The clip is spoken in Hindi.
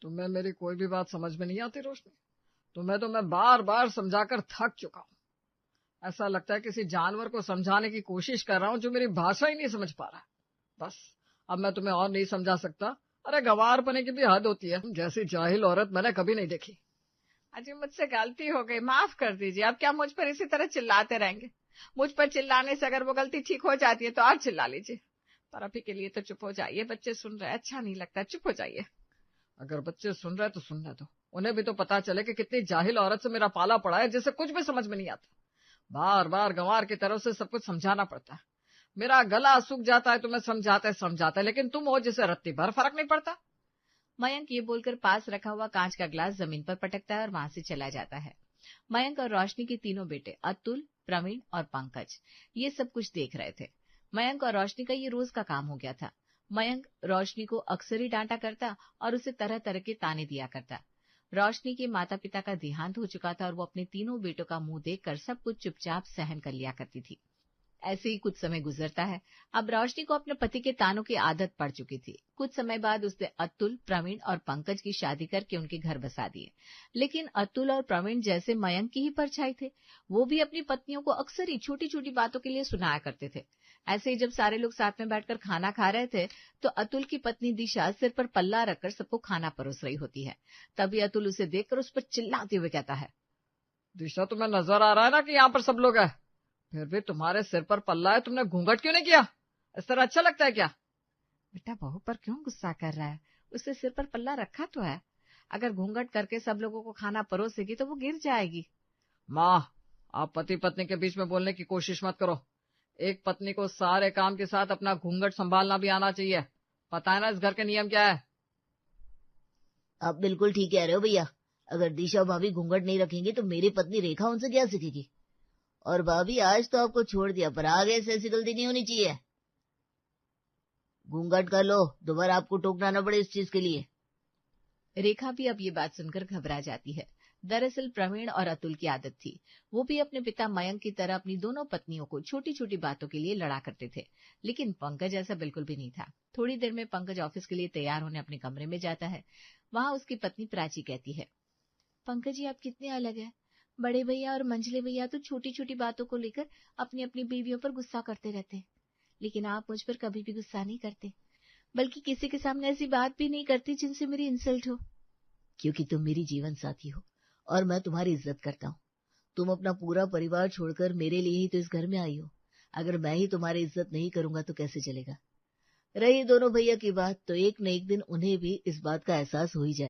तुम्हें मेरी कोई भी बात समझ में नहीं आती रोशनी? तुम्हें तो मैं बार बार समझाकर थक चुका हूं। ऐसा लगता है किसी जानवर को समझाने की कोशिश कर रहा हूं जो मेरी भाषा ही नहीं समझ पा रहा। बस, अब मैं तुम्हें और नहीं समझा सकता। अरे गंवार पने की भी हद होती है। जैसी जाहिल औरत मैंने कभी नहीं देखी। अजी मुझसे गलती हो गई, माफ कर दीजिए। अब क्या मुझ पर इसी तरह चिल्लाते रहेंगे? मुझ पर चिल्लाने से अगर वो गलती ठीक हो जाती है तो और चिल्ला लीजिए, पर अभी के लिए तो चुप हो जाइए। बच्चे सुन रहे हैं, अच्छा नहीं लगता, चुप हो जाइए। अगर बच्चे सुन रहे तो सुनने दो, उन्हें भी तो पता चले कि कितनी जाहिल औरत से मेरा पाला पड़ा है, जिसे कुछ भी समझ में नहीं आता। बार बार गंवार की तरफ से सब कुछ समझाना पड़ता है। मेरा गला सूख जाता है तुम्हें समझाते, लेकिन तुम हो जिसे रत्ती भर फर्क नहीं पड़ता। मयंक ये बोलकर पास रखा हुआ कांच का ग्लास जमीन पर पटकता है और वहां से चला जाता है। मयंक और रोशनी के तीनों बेटे अतुल, प्रवीण और पंकज ये सब कुछ देख रहे थे। मयंक और रोशनी का ये रोज का काम हो गया था। मयंक रोशनी को अक्सर ही डांटा करता और उसे तरह तरह के ताने दिया करता। रोशनी के माता पिता का देहांत हो चुका था और वो अपने तीनों बेटों का मुंह देखकर सब कुछ चुपचाप सहन कर लिया करती थी। ऐसे ही कुछ समय गुजरता है। अब रोशनी को अपने पति के तानों की आदत पड़ चुकी थी। कुछ समय बाद उसने अतुल, प्रवीण और पंकज की शादी करके उनके घर बसा दिए। लेकिन अतुल और प्रवीण जैसे मयंक की ही परछाई थे। वो भी अपनी पत्नियों को अक्सर ही छोटी छोटी बातों के लिए सुनाया करते थे। ऐसे ही जब सारे लोग साथ में बैठकर खाना खा रहे थे तो अतुल की पत्नी दिशा सिर पर पल्ला रखकर सबको खाना परोस रही होती है। तभी अतुल उसे देखकर उस पर चिल्लाते हुए कहता है, दिशा, तुम्हें नजर आ रहा है ना कि यहाँ पर सब लोग हैं? फिर भी तुम्हारे सिर पर पल्ला है, तुमने घूंघट क्यों नहीं किया? इस तरह अच्छा लगता है क्या? बेटा बहू पर क्यों गुस्सा कर रहा है? उससे सिर पर पल्ला रखा तो है। अगर घूंघट करके सब लोगों को खाना परोसेगी तो वो गिर जाएगी। माँ, आप पति पत्नी के बीच में बोलने की कोशिश मत करो। एक पत्नी को सारे काम के साथ अपना घूंघट संभालना भी आना चाहिए। पता है ना इस घर के नियम क्या है? आप बिल्कुल ठीक कह रहे हो भैया। अगर दिशा भाभी घूंघट नहीं रखेंगी तो मेरी पत्नी रेखा उनसे क्या सीखेगी। और भाभी आज तो आपको छोड़ दिया, पर आगे से ऐसी गलती नहीं होनी चाहिए। घूंघट कर लो, दोबारा आपको टोकना न पड़े इस चीज के लिए। रेखा भी अब ये बात सुनकर घबरा जाती है। दरअसल प्रवीण और अतुल की आदत थी। वो भी अपने पिता मयंक की तरह अपनी दोनों पत्नियों को छोटी छोटी बातों के लिए लड़ा करते थे। लेकिन पंकज ऐसा बिल्कुल भी नहीं था। थोड़ी देर में पंकज ऑफिस के लिए तैयार होने अपने कमरे में जाता है। वहां उसकी पत्नी प्राची कहती है, पंकज जी आप कितने अलग हैं। बड़े भैया और मंझले भैया तो छोटी छोटी बातों को लेकर अपनी अपनी बीवियों पर गुस्सा करते रहते हैं, लेकिन आप मुझ पर कभी भी गुस्सा नहीं करते, बल्कि किसी के सामने ऐसी बात भी नहीं करती जिनसे मेरी इंसल्ट हो। क्योंकि तुम मेरी जीवन साथी हो और मैं तुम्हारी इज्जत करता हूँ। तुम अपना पूरा परिवार छोड़कर मेरे लिए ही तो इस घर में आई हो। अगर मैं ही तुम्हारी इज्जत नहीं करूंगा तो कैसे चलेगा। रही दोनों भैया की बात, तो एक न एक दिन उन्हें भी इस बात का एहसास हो ही जाए।